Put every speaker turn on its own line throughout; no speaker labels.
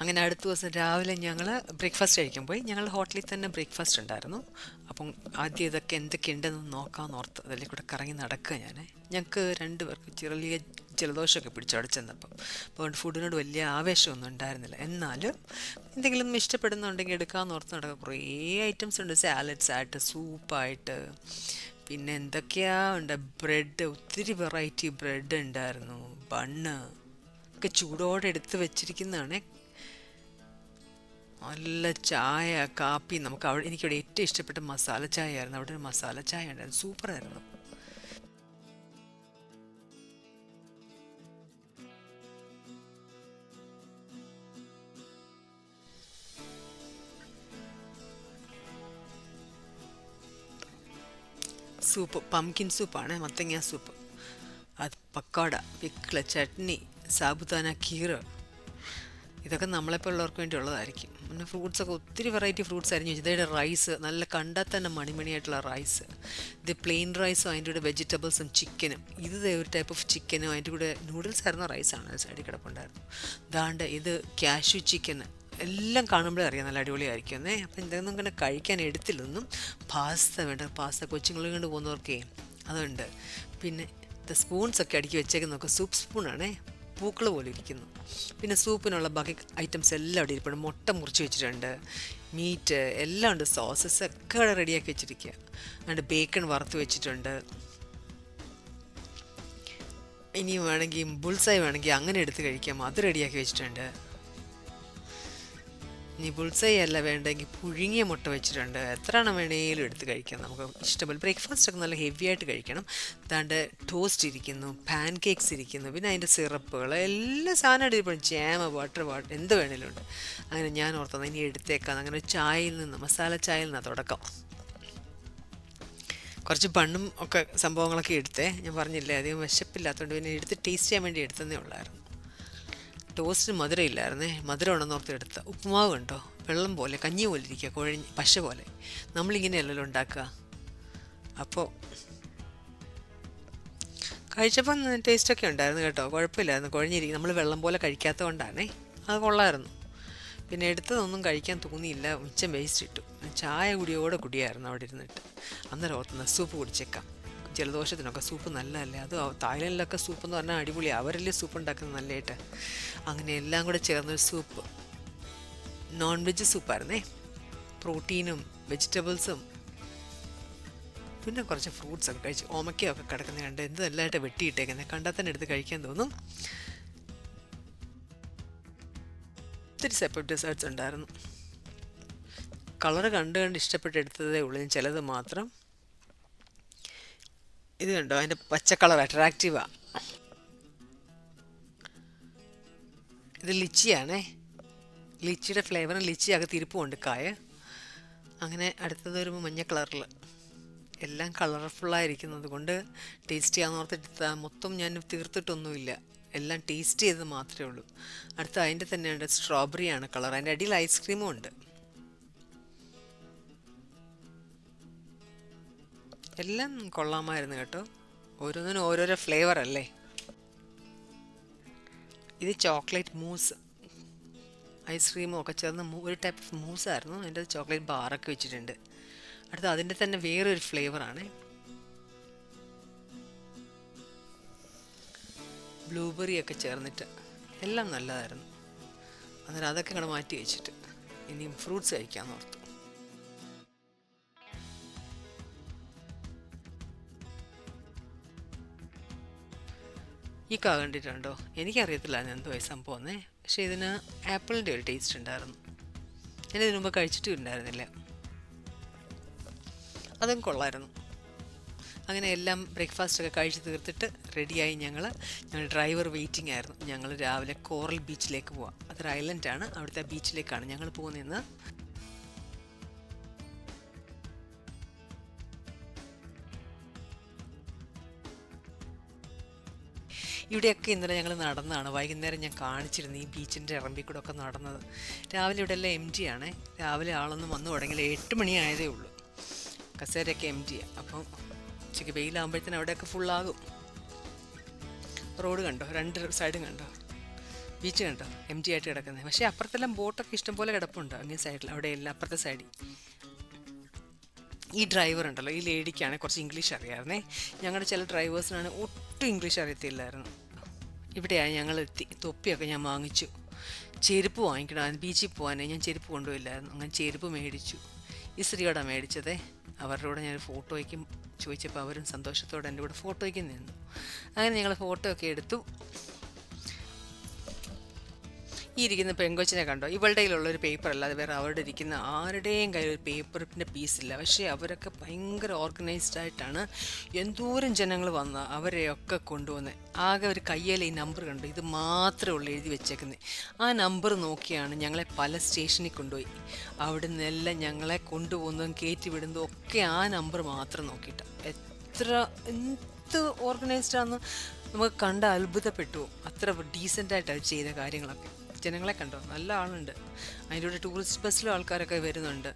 അങ്ങനെ അടുത്ത ദിവസം രാവിലെ ഞങ്ങൾ ബ്രേക്ക്ഫാസ്റ്റ് കഴിക്കാൻ പോയി. ഞങ്ങളുടെ ഹോട്ടലിൽ തന്നെ ബ്രേക്ക്ഫാസ്റ്റ് ഉണ്ടായിരുന്നു. അപ്പം ആദ്യം ഇതൊക്കെ എന്തൊക്കെയുണ്ടെന്ന് നോക്കാമെന്ന് ഓർത്ത് അതിൽ കൂടെ കറങ്ങി നടക്കുക ഞാൻ. ഞങ്ങൾക്ക് രണ്ടുപേർക്ക് ചെറിയ ജലദോഷമൊക്കെ പിടിച്ചു അവിടെ ചെന്നപ്പം. അപ്പോൾ ഫുഡിനോട് വലിയ ആവേശമൊന്നും ഉണ്ടായിരുന്നില്ല. എന്നാലും എന്തെങ്കിലും ഇഷ്ടപ്പെടുന്നുണ്ടെങ്കിൽ എടുക്കാമെന്ന് ഓർത്ത് നടക്കുക. കുറേ ഐറ്റംസ് ഉണ്ട്, സാലഡ്സ് ആയിട്ട്, സൂപ്പായിട്ട്, പിന്നെ എന്തൊക്കെയാ ഉണ്ട്, ബ്രെഡ്, ഒത്തിരി വെറൈറ്റി ബ്രെഡ് ഉണ്ടായിരുന്നു, ബണ്ണ് ഒക്കെ ചൂടോടെ എടുത്ത് വെച്ചിരിക്കുന്നതാണ്. നല്ല ചായ, കാപ്പി. നമുക്ക് അവിടെ എനിക്കിവിടെ ഏറ്റവും ഇഷ്ടപ്പെട്ട മസാല ചായ ആയിരുന്നു. അവിടെ ഒരു മസാല ചായ ഉണ്ടായിരുന്നു, സൂപ്പറായിരുന്നു. സൂപ്പ് പംകിൻ സൂപ്പാണ്, മത്തങ്ങ സൂപ്പ്. അത് പക്കോട, പിക്കിള്, ചട്നി, സാബുദാന കീറ്, ഇതൊക്കെ നമ്മളെപ്പോലുള്ളവർക്ക് വേണ്ടിയുള്ളതായിരിക്കും. പിന്നെ ഫ്രൂട്ട്സൊക്കെ ഒത്തിരി വെറൈറ്റി ഫ്രൂട്ട്സ് അരിഞ്ഞു വെച്ചു. ഇതയുടെ റൈസ് നല്ല കണ്ടാൽ തന്നെ മണിമണിയായിട്ടുള്ള റൈസ്. ഇത് പ്ലെയിൻ റൈസും അതിൻ്റെ കൂടെ വെജിറ്റബിൾസും ചിക്കനും. ഇത് ദേ ഒരു ടൈപ്പ് ഓഫ് ചിക്കനും അതിൻ്റെ കൂടെ നൂഡിൽസ് ആയിരുന്ന റൈസാണ് സൈഡിൽ കിടപ്പുണ്ടായിരുന്നു. ദാണ്ട് ഇത് കാഷ്യൂ ചിക്കൻ. എല്ലാം കാണുമ്പോഴേ അറിയാം നല്ല അടിപൊളിയായിരിക്കും എന്നേ. അപ്പം ഇതൊന്നും ഇങ്ങനെ കഴിക്കാൻ എടുത്തില്ലൊന്നും. പാസ്ത വേണ്ട, പാസ്ത കൊച്ചുങ്ങളെ കൊണ്ട് പോകുന്നവർക്കേ അതുണ്ട്. പിന്നെ സ്പൂൺസൊക്കെ അടുക്കി വെച്ചേക്കുന്നതൊക്കെ സൂപ്പ് സ്പൂണാണേ, പൂക്കൾ പോലെ ഇരിക്കുന്നു. പിന്നെ സൂപ്പിനുള്ള ബാക്കി ഐറ്റംസ് എല്ലാം അവിടെ ഇരിപ്പുണ്ട്. മുട്ട മുറിച്ച് വെച്ചിട്ടുണ്ട്, മീറ്റ് എല്ലാം ഉണ്ട്, സോസസ് ഒക്കെ അവിടെ റെഡിയാക്കി വെച്ചിരിക്കുക. അതുകൊണ്ട് ബേക്കൺ വറുത്ത് വെച്ചിട്ടുണ്ട്. ഇനി വേണമെങ്കിൽ ബുൾസായി വേണമെങ്കിൽ അങ്ങനെ എടുത്ത് കഴിക്കാം, അത് റെഡിയാക്കി വെച്ചിട്ടുണ്ട്. ഇനി ബുൾസൈ അല്ല വേണ്ടെങ്കിൽ പുഴുങ്ങിയ മുട്ട വെച്ചിട്ടുണ്ട്. എത്ര എണ്ണം വേണേലും എടുത്ത് കഴിക്കാം, നമുക്ക് ഇഷ്ടംപോലെ. ബ്രേക്ക്ഫാസ്റ്റൊക്കെ നല്ല ഹെവി ആയിട്ട് കഴിക്കണം. അതാണ്ട് ടോസ്റ്റ് ഇരിക്കുന്നു, പാൻ കേക്ക്സ് ഇരിക്കുന്നു, പിന്നെ അതിൻ്റെ സിറപ്പുകൾ എല്ലാ സാധനമായിട്ട് ഇരിപ്പുണ്ട്. ജാമ്, വാട്ടർ എന്ത് വേണേലും ഉണ്ട്. അങ്ങനെ ഞാൻ ഓർത്തത് ഇനി എടുത്തേക്കാം. അങ്ങനെ ചായയിൽ നിന്ന്, മസാല ചായയിൽ നിന്നാണ് തുടക്കം. കുറച്ച് ബണ്ണും ഒക്കെ സംഭവങ്ങളൊക്കെ എടുത്തേ. ഞാൻ പറഞ്ഞില്ലേ അധികം വിശപ്പില്ലാത്തതുകൊണ്ട് പിന്നെ എടുത്ത് ടേസ്റ്റ് ചെയ്യാൻ വേണ്ടി എടുത്തതേ ഉള്ളായിരുന്നു. ടോസ്റ്റിന് മധുരം ഇല്ലായിരുന്നേ, മധുരം ഉണ്ടെന്ന് ഓർത്ത് എടുത്ത. ഉപ്പുമാവ് കണ്ടോ, വെള്ളം പോലെ, കഞ്ഞി പോലെ ഇരിക്കുക, കുഴഞ്ഞ് പശ പോലെ. നമ്മളിങ്ങനെയല്ലല്ലോ ഉണ്ടാക്കുക. അപ്പോൾ കഴിച്ചപ്പം ടേസ്റ്റൊക്കെ ഉണ്ടായിരുന്നു കേട്ടോ, കുഴപ്പമില്ലായിരുന്നു. കുഴഞ്ഞിരിക്കും, നമ്മൾ വെള്ളം പോലെ കഴിക്കാത്തത് കൊണ്ടാണേ. അത് കൊള്ളായിരുന്നു. പിന്നെ എടുത്തതൊന്നും കഴിക്കാൻ തോന്നിയില്ല, മിച്ചം വേസ്റ്റ് ഇട്ടു. ചായ കുടിയോടെ കുടിയായിരുന്നു അവിടെ ഇരുന്നിട്ട്. അന്നേരം ഓർത്തുന്ന സൂപ്പ് കുടിച്ചേക്കാം, ജലദോഷത്തിനൊക്കെ സൂപ്പ് നല്ലതല്ലേ. അത് തായ്ലൻഡിലൊക്കെ സൂപ്പ് എന്ന് പറഞ്ഞാൽ അടിപൊളിയാണ്, അവരല്ലേ സൂപ്പ് ഉണ്ടാക്കുന്നത് നല്ലതായിട്ട്. അങ്ങനെ എല്ലാം കൂടെ ചേർന്നൊരു സൂപ്പ്, നോൺ വെജ് സൂപ്പായിരുന്നേ. പ്രോട്ടീനും വെജിറ്റബിൾസും പിന്നെ കുറച്ച് ഫ്രൂട്ട്സൊക്കെ കഴിച്ച്. ഓമയ്ക്കൊക്കെ കിടക്കുന്ന കണ്ട് എന്ത് നല്ലതായിട്ട് വെട്ടിയിട്ടേക്കുന്നത്, കണ്ടാൽ തന്നെ എടുത്ത് കഴിക്കാൻ തോന്നും. ഒത്തിരി സെപ്പറേറ്റ് ഡെസേർട്ട്സ് ഉണ്ടായിരുന്നു. കളറ് കണ്ട് കണ്ട് ഇഷ്ടപ്പെട്ട് എടുത്തതേ ഉള്ളൂ, ചിലത് മാത്രം. ഇത് കണ്ടോ, അതിൻ്റെ പച്ച കളർ അട്രാക്റ്റീവാണ്. ഇത് ലിച്ചിയാണേ, ലിച്ചിയുടെ ഫ്ലേവറും ലിച്ചി അകത്തിരിപ്പുമുണ്ട് കായ. അങ്ങനെ അടുത്തത് ഒരു മഞ്ഞ കളറിൽ, എല്ലാം കളർഫുള്ളായിരിക്കുന്നത് കൊണ്ട് ടേസ്റ്റ് ചെയ്യാമെന്ന് ഓർത്തിട്ട് മൊത്തം ഞാൻ തീർത്തിട്ടൊന്നുമില്ല, എല്ലാം ടേസ്റ്റ് ചെയ്തത് മാത്രമേ ഉള്ളൂ. അടുത്ത അതിൻ്റെ തന്നെയുണ്ട്, സ്ട്രോബെറിയാണ് കളർ, അതിൻ്റെ അടിയിൽ ഐസ്ക്രീമും ഉണ്ട്. എല്ലാം കൊള്ളാമായിരുന്നു കേട്ടോ, ഓരോന്നിനും ഓരോരോ ഫ്ലേവർ അല്ലേ. ഇത് ചോക്ലേറ്റ് മൂസ്, ഐസ്ക്രീമും ഒക്കെ ചേർന്ന് ഒരു ടൈപ്പ് ഓഫ് മൂസായിരുന്നു. അതിൻ്റെ ചോക്ലേറ്റ് ബാറൊക്കെ വെച്ചിട്ടുണ്ട്. അടുത്ത അതിൻ്റെ തന്നെ വേറൊരു ഫ്ലേവറാണ്, ബ്ലൂബെറി ഒക്കെ ചേർന്നിട്ട്. എല്ലാം നല്ലതായിരുന്നു. അന്നേരം അതൊക്കെ ഇങ്ങോട്ട് മാറ്റി വെച്ചിട്ട് ഇനിയും ഫ്രൂട്ട്സ് കഴിക്കാമെന്ന് ഓർത്തു. ഈ കാ കണ്ടിട്ടുണ്ടോ, എനിക്കറിയത്തില്ല എന്തോ സംഭവം എന്നേ, പക്ഷേ ഇതിന് ആപ്പിളിൻ്റെ ഒരു ടേസ്റ്റ് ഉണ്ടായിരുന്നു. ഞാൻ ഇതിനു മുമ്പ് കഴിച്ചിട്ടും ഉണ്ടായിരുന്നില്ല, അതും കൊള്ളായിരുന്നു. അങ്ങനെ എല്ലാം ബ്രേക്ക്ഫാസ്റ്റൊക്കെ കഴിച്ച് തീർത്തിട്ട് റെഡിയായി ഞങ്ങൾ. ഡ്രൈവർ വെയിറ്റിംഗ് ആയിരുന്നു. ഞങ്ങൾ രാവിലെ കോറൽ ബീച്ചിലേക്ക് പോവാം. അതൊരു ഐലൻഡാണ്, അവിടുത്തെ ബീച്ചിലേക്കാണ് ഞങ്ങൾ പോകുന്നത്. ഇവിടെയൊക്കെ ഇന്നലെ ഞങ്ങൾ നടന്നതാണ്. വൈകുന്നേരം ഞാൻ കാണിച്ചിരുന്നു ഈ ബീച്ചിൻ്റെ ഇറമ്പിൽ കൂടെ ഒക്കെ നടന്നത്. രാവിലെ ഇവിടെ എല്ലാം എം ടി ആണേ, രാവിലെ ആളൊന്നും വന്നു തുടങ്ങിയില്ല, 8 മണി ആയതേ ഉള്ളൂ. കസേരയൊക്കെ എം ടിയാണ്. അപ്പം ഉച്ചയ്ക്ക് വെയിലാകുമ്പോഴത്തേനും അവിടെയൊക്കെ ഫുള്ളാകും. റോഡ് കണ്ടോ, രണ്ട് സൈഡും കണ്ടോ, ബീച്ച് കണ്ടോ, എം ജി ആയിട്ട് കിടക്കുന്നത്. പക്ഷേ അപ്പുറത്തെല്ലാം ബോട്ടൊക്കെ ഇഷ്ടംപോലെ കിടപ്പുണ്ട് അങ്ങേ സൈഡിൽ, അവിടെ എല്ലാം അപ്പുറത്തെ സൈഡിൽ. ഈ ഡ്രൈവർ ഉണ്ടല്ലോ, ഈ ലേഡിക്കാണെങ്കിൽ കുറച്ച് ഇംഗ്ലീഷ് അറിയാമായിരുന്നേ. ഞങ്ങളുടെ ചില ഡ്രൈവേഴ്സിനാണ് ഒട്ടും ഇംഗ്ലീഷ് അറിയത്തില്ലായിരുന്നു. ഇവിടെയാണ് ഞങ്ങൾ എത്തി. തൊപ്പിയൊക്കെ ഞാൻ വാങ്ങിച്ചു. ചെരുപ്പ് വാങ്ങിക്കണം, ബീച്ചിൽ പോകാനേ. ഞാൻ ചെരുപ്പ് കൊണ്ടുപോയില്ലായിരുന്നു. അങ്ങനെ ചെരുപ്പ് മേടിച്ചു. ഇസ്രിയോടെ മേടിച്ചതേ. അവരുടെ കൂടെ ഞാൻ ഫോട്ടോയ്ക്കും ചോദിച്ചപ്പോൾ അവരും സന്തോഷത്തോടെ എൻ്റെ കൂടെ ഫോട്ടോയ്ക്കും നിന്നു. അങ്ങനെ ഞങ്ങൾ ഫോട്ടോ ഒക്കെ എടുത്തു. ഈ ഇരിക്കുന്ന പെങ്കൊച്ചിനെ കണ്ടോ, ഇവളുടെ കയ്യിലുള്ളൊരു പേപ്പർ അല്ലാതെ വേറെ അവരുടെ ഇരിക്കുന്ന ആരുടെയും കയ്യിൽ ഒരു പേപ്പറിൻ്റെ പീസില്ല. പക്ഷേ അവരൊക്കെ ഭയങ്കര ഓർഗനൈസ്ഡ് ആയിട്ടാണ്. എന്തോരം ജനങ്ങൾ വന്ന് അവരെയൊക്കെ കൊണ്ടുവന്ന്. ആകെ ഒരു കയ്യിൽ ഈ നമ്പർ കണ്ടു, ഇത് മാത്രമേ ഉള്ളൂ എഴുതി വെച്ചേക്കുന്നത്. ആ നമ്പർ നോക്കിയാണ് ഞങ്ങളെ പല സ്റ്റേഷനിൽ കൊണ്ടുപോയി. അവിടെ നിന്നെല്ലാം ഞങ്ങളെ കൊണ്ടുപോകുന്നതും കയറ്റി വിടുന്നതും ഒക്കെ ആ നമ്പർ മാത്രം നോക്കിയിട്ടാണ്. എന്ത് ഓർഗനൈസ്ഡാന്ന് നമുക്ക് കണ്ട് അത്ഭുതപ്പെട്ടു. അത്ര ഡീസൻ്റായിട്ട് അവർ ചെയ്ത കാര്യങ്ങളൊക്കെ. ജനങ്ങളെ കണ്ടോ, നല്ല ആളുണ്ട്. അതിൻ്റെ കൂടെ ടൂറിസ്റ്റ് ബസ്സിലും ആൾക്കാരൊക്കെ വരുന്നുണ്ട്.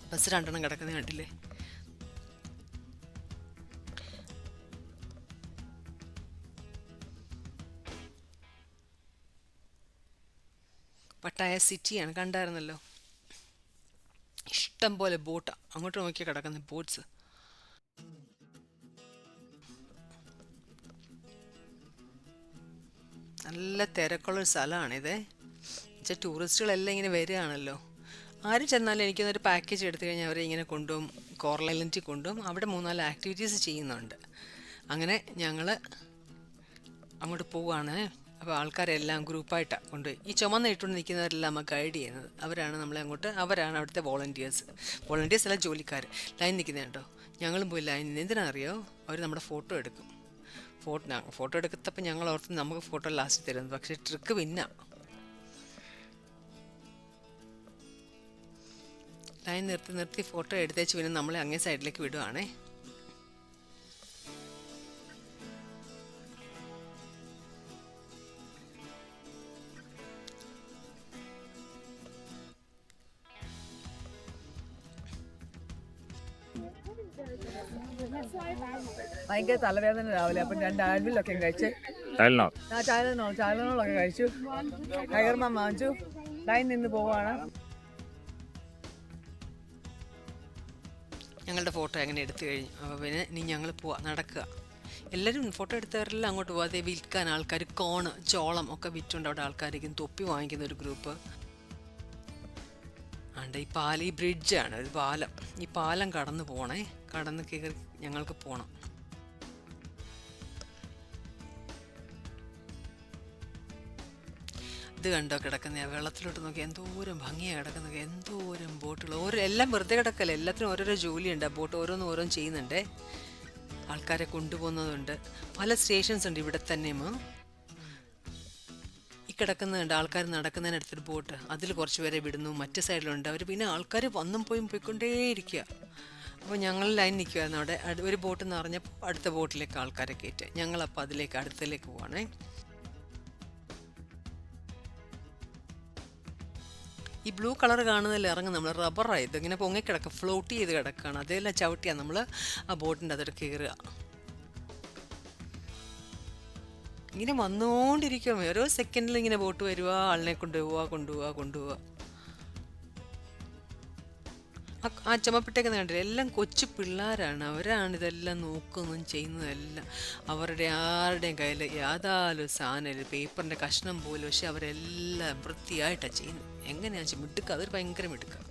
ബസ് രണ്ടെണ്ണം കിടക്കുന്നത് കണ്ടില്ലേ. പട്ടായ സിറ്റിയാണ്, കണ്ടായിരുന്നല്ലോ. ഇഷ്ടം പോലെ ബോട്ടാണ് അങ്ങോട്ട് നോക്കി കിടക്കുന്ന ബോട്ട്സ്. നല്ല തിരക്കുള്ളൊരു സ്ഥലമാണിത്. വെച്ചാൽ ടൂറിസ്റ്റുകളെല്ലാം ഇങ്ങനെ വരികയാണല്ലോ. ആരും ചെന്നാലും എനിക്കൊന്നൊരു പാക്കേജ് എടുത്തു കഴിഞ്ഞാൽ അവരെ ഇങ്ങനെ കൊണ്ടുപോകും, കോറൽ ഐലൻഡിൽ കൊണ്ടുപോകും. അവിടെ 3-4 ആക്ടിവിറ്റീസ് ചെയ്യുന്നുണ്ട്. അങ്ങനെ ഞങ്ങൾ അങ്ങോട്ട് പോവുകയാണ്. അപ്പോൾ ആൾക്കാരെല്ലാം ഗ്രൂപ്പായിട്ടാണ് കൊണ്ടുപോയി. ഈ ചുമന്ന് ഇട്ടുകൊണ്ട് നിൽക്കുന്നവരെല്ലാം നമ്മൾ ഗൈഡ് ചെയ്യുന്നത്. അവരാണ് നമ്മളെ അങ്ങോട്ട്, അവരാണ് അവിടുത്തെ വോളണ്ടിയേഴ്സ്. വോളണ്ടിയേഴ്സ് അല്ല, ജോലിക്കാർ. ലൈൻ നിൽക്കുന്നുണ്ടോ, ഞങ്ങളും പോയി ലൈൻ. എന്തിനാണെന്നറിയോ, അവർ നമ്മുടെ ഫോട്ടോ എടുക്കും. ഫോട്ടോ എടുക്കത്തപ്പോൾ ഞങ്ങൾ ഓർത്ത് നമുക്ക് ഫോട്ടോ ലാസ്റ്റ് തരുന്നത്. പക്ഷേ ട്രിക്ക് പിന്നെ ലൈൻ നിർത്തി ഫോട്ടോ എടുത്തേച്ച് പിന്നെ നമ്മളെ അങ്ങേ സൈഡിലേക്ക് വിടുവാണേ.
ഭയങ്കര തലവേദന രാവിലെ. അപ്പം 2 ആഡ്വിലൊക്കെ കഴിച്ച്, ചായലനോളൊക്കെ കഴിച്ചു, ടൈഗർമാൻ വാങ്ങിച്ചു. ലൈൻ നിന്ന് പോവാണ്.
ഞങ്ങളുടെ ഫോട്ടോ അങ്ങനെ എടുത്തു കഴിഞ്ഞു. അപ്പോൾ പിന്നെ ഇനി ഞങ്ങൾ നടക്കുക. എല്ലാവരും ഫോട്ടോ എടുത്തവരെല്ലാം അങ്ങോട്ട് പോകാം. അതേ വിൽക്കാൻ ആൾക്കാർ ചോളം ഒക്കെ വിറ്റുണ്ട് അവിടെ ആൾക്കാരിക്കും. തൊപ്പി വാങ്ങിക്കുന്ന ഒരു ഗ്രൂപ്പ് ഉണ്ട്. ഈ ബ്രിഡ്ജാണ്, ഒരു പാലം. ഈ പാലം കടന്ന് പോകണേ, കടന്ന് കയറി ഞങ്ങൾക്ക് പോകണം. ഇത് കണ്ടോ കിടക്കുന്ന വെള്ളത്തിലോട്ട് നോക്കി എന്തോരം ഭംഗിയാണ് കിടക്കുന്നത്. എന്തോരം ബോട്ടുകൾ, എല്ലാം വെറുതെ കിടക്കല്ലേ, എല്ലാത്തിനും ഓരോരോ ജോലിയുണ്ട്. ആ ബോട്ട് ഓരോന്നും ചെയ്യുന്നുണ്ട്. ആൾക്കാരെ കൊണ്ടുപോകുന്നതുണ്ട്. പല സ്റ്റേഷൻസ് ഉണ്ട് ഇവിടെ തന്നെ. ഈ കിടക്കുന്നുണ്ട് ആൾക്കാർ നടക്കുന്നതിനടുത്തൊരു ബോട്ട്, അതിൽ കുറച്ച് പേരെ വിടുന്നു. മറ്റു സൈഡിലുണ്ട് അവർ. പിന്നെ ആൾക്കാർ വന്നും പോയിക്കൊണ്ടേയിരിക്കുക. അപ്പോൾ ഞങ്ങൾ ലൈൻ നിൽക്കുമായിരുന്നു അവിടെ. ഒരു ബോട്ട് നിറഞ്ഞപ്പോൾ അടുത്ത ബോട്ടിലേക്ക് ആൾക്കാരെ കയറ്റുക. ഞങ്ങളപ്പോൾ അടുത്തതിലേക്ക് പോവാണേ. ഈ ബ്ലൂ കളർ കാണുന്നതിൽ ഇറങ്ങും നമ്മൾ, റബ്ബറായത് ഇങ്ങനെ പൊങ്ങിക്കിടക്കുക, ഫ്ലോട്ട് ചെയ്ത് കിടക്കുകയാണ്. അതെല്ലാം ചവിട്ടിയാണ് നമ്മൾ ആ ബോട്ടിൻ്റെ അതൊരു കയറുക. ഇങ്ങനെ വന്നുകൊണ്ടിരിക്കും. ഓരോ സെക്കൻഡിൽ ഇങ്ങനെ ബോട്ട് വരുക, ആളിനെ കൊണ്ടുപോവുക. ആ ചുമപ്പിട്ടേക്കുന്ന കണ്ടില്ല, എല്ലാം കൊച്ചു പിള്ളേരാണ്. അവരാണ് ഇതെല്ലാം നോക്കുന്നതും ചെയ്യുന്നതെല്ലാം. ആരുടെയും കയ്യിൽ യാതൊരു സാധനം, പേപ്പറിൻ്റെ കഷ്ണം പോലും. പക്ഷെ അവരെല്ലാം വൃത്തിയായിട്ടാണ് ചെയ്യുന്നത്. എങ്ങനെയാണെന്ന് വെച്ചാൽ മിടുക്കുക, അതൊരു ഭയങ്കര മിടുക്കുക.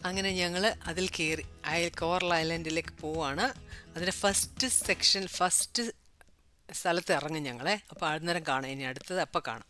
അങ്ങനെ ഞങ്ങൾ അതിൽ കയറി കോറൽ ഐലൻഡിലേക്ക് പോവാണ്. അതിൻ്റെ ഫസ്റ്റ് സ്ഥലത്ത് ഇറങ്ങും ഞങ്ങളെ. അപ്പോൾ അന്നേരം കാണാം. ഇനി അടുത്തത് അപ്പം കാണാം.